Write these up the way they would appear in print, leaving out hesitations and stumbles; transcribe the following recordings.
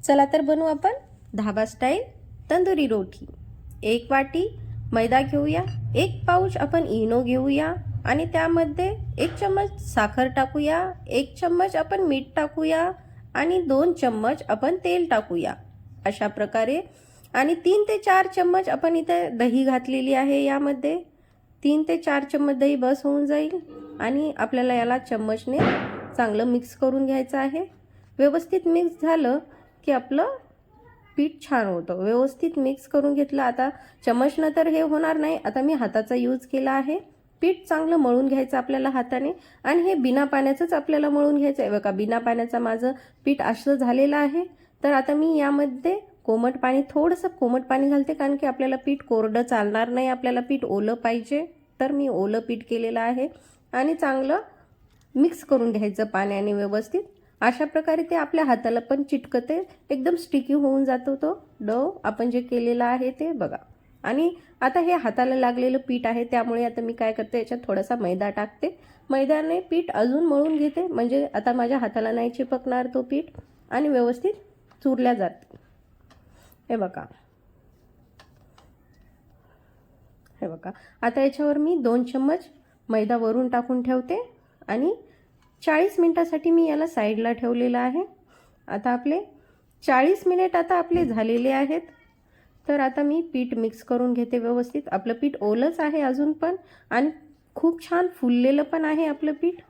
चला तर बनवू आपण धाबा स्टाईल तंदुरी रोटी। 1 वाटी मैदा घेऊया, 1 पाऊच आपण इनो घेऊया आणि त्यामध्ये 1 चम्मच साखर टाकूया, 1 चम्मच आपण मीठ टाकूया आणि 2 चम्मच आपण तेल टाकूया अशा प्रकारे। आणि 3 ते 4 चम्मच आपण इथे दही घातलेली आहे। यामध्ये 3 ते 4 चम्मच दही बस होऊन जाईल आणि आपल्याला याला चम्मचने चांगलं मिक्स करून घ्यायचं आहे। व्यवस्थित मिक्स झालं की आपलं पीठ छान होतं। व्यवस्थित मिक्स करून घेतलं। आता चम्मचनं तर हे होणार नाही, आता मी हाताचा यूज केला आहे। पीठ चांगलं मळून घ्यायचं आपल्याला हाताने आणि हे बिना पाण्याचंच आपल्याला मळून घ्यायचं आहे बघा। बिना पाण्याचं माझं पीठ असं झालेलं आहे। तर आता मी यामध्ये कोमट पाणी, थोडंसं कोमट पाणी घालते कारण की आपल्याला पीठ कोरडं चालणार नाही, आपल्याला पीठ ओलं पाहिजे। तर मी ओलं पीठ केलेलं आहे आणि चांगलं मिक्स करून घ्यायचं पाण्याने व्यवस्थित। अशा प्रकारे ते आपल्या हाताला पण चिटकते, एकदम स्टिकी होऊन जातो तो डो आपण जे केलेला आहे ते बघा। आणि आता हे हाताला लागलेलं पीठ आहे, त्यामुळे आता मी काय करते, याच्यात थोडासा मैदा टाकते। मैद्याने पीठ अजून मळून घेते, म्हणजे आता माझ्या हाताला नाही चिपकणार तो पीठ आणि व्यवस्थित चुरल्या जाते। हे बघा, हे बघा। आता याच्यावर मी 2 चम्मच मैदा वरून टाकून ठेवते आणि 40 मिनिटासाठी मी याला साईडला ठेवलेलं आहे। आता आपले 40 मिनिट आता आपले झालेले आहेत। तर आता मी पीठ मिक्स करून घेते व्यवस्थित। आपलं पीठ ओलंच आहे अजून पण आणि खूप छान फुललेलं पण आहे आपलं पीठ,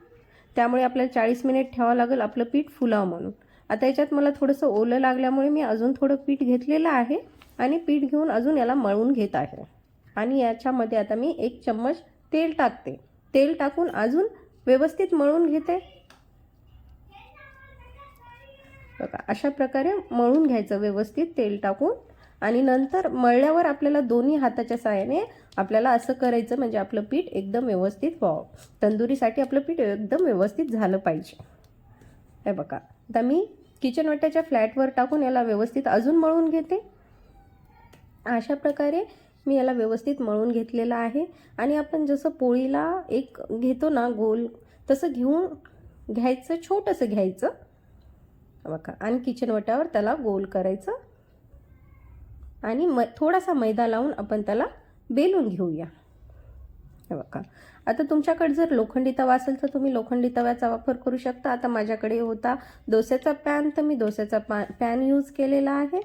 त्यामुळे आपल्याला 40 मिनिट ठेवावं लागेल आपलं पीठ फुलावं म्हणून। आता याच्यात मला थोडंसं ओलं लागल्यामुळे मी अजून थोडं पीठ घेतलेलं आहे आणि पीठ घेऊन अजून याला मळून घेत आहे। आणि याच्यामध्ये आता मी 1 चम्मच तेल टाकते। तेल टाकून अजून व्यवस्थित मळून घेते बघा। अशा प्रकारे मळून घ्यायचं व्यवस्थित तेल टाकून आणि नंतर मळल्यावर आपल्याला दोन्ही हाताच्या साहाय्याने आपल्याला असं करायचं, म्हणजे आपलं पीठ एकदम व्यवस्थित व्हावं। तंदुरीसाठी आपलं पीठ एकदम व्यवस्थित झालं पाहिजे। हे बघा, आता मी किचन वाट्याच्या फ्लॅटवर टाकून याला व्यवस्थित अजून मळून घेते। अशा प्रकारे मी याला व्यवस्थित मळून घेतलेलं आहे। आणि आपण जसं पोळीला एक घेतो ना गोल, तसं घेऊन घ्यायचं, छोटंसं घ्यायचं बघा आणि किचन वाट्यावर त्याला गोल करायचं आणि थोडासा मैदा लावून आपण त्याला बेलून घेऊया। हे बघा, आता तुमच्याकडे जर लोखंडी तवा असेल तर तुम्ही लोखंडी तव्याचा वापर करू शकता। आता माझ्याकडे होता डोस्याचा पॅन, तर मी डोस्याचा पॅन यूज केलेला आहे।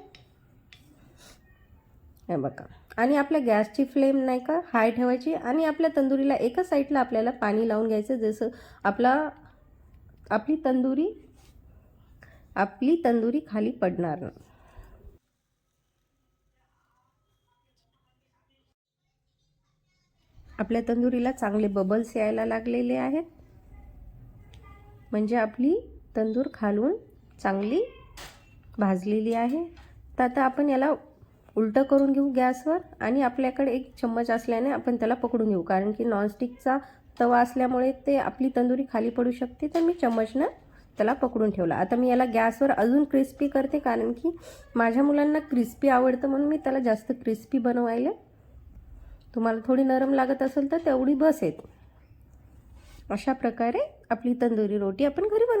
हे बघा, आणि आपल्या गॅसची फ्लेम नाही का हाय ठेवायची आणि आपल्या तंदुरीला एका साईडला आपल्याला पाणी लावून घ्यायचं, जसं आपली तंदुरी खाली पडणार नाही। आपल्या तंदुरीला चांगले बबल्स यायला लागलेले आहेत, म्हणजे आपली तंदूर खालून चांगली भाजलेली आहे। तर आता आपण याला उलटं करून घेऊ गॅसवर आणि आपल्याकडे 1 चम्मच असल्याने आपण त्याला पकडून घेऊ, कारण की नॉनस्टिकचा तवा असल्यामुळे ते आपली तंदुरी खाली पडू शकते। तर मी चम्मचनं त्याला पकडून ठेवला। आता मी याला गॅसवर अजून क्रिस्पी करते, कारण की माझ्या मुलांना क्रिस्पी आवडतं म्हणून मी त्याला जास्त क्रिस्पी बनवायला। तुम्हाला थोडी नरम लागत असेल तर तेवढी बस येते। अशा प्रकारे आपली तंदुरी रोटी आपण घरी बनवू।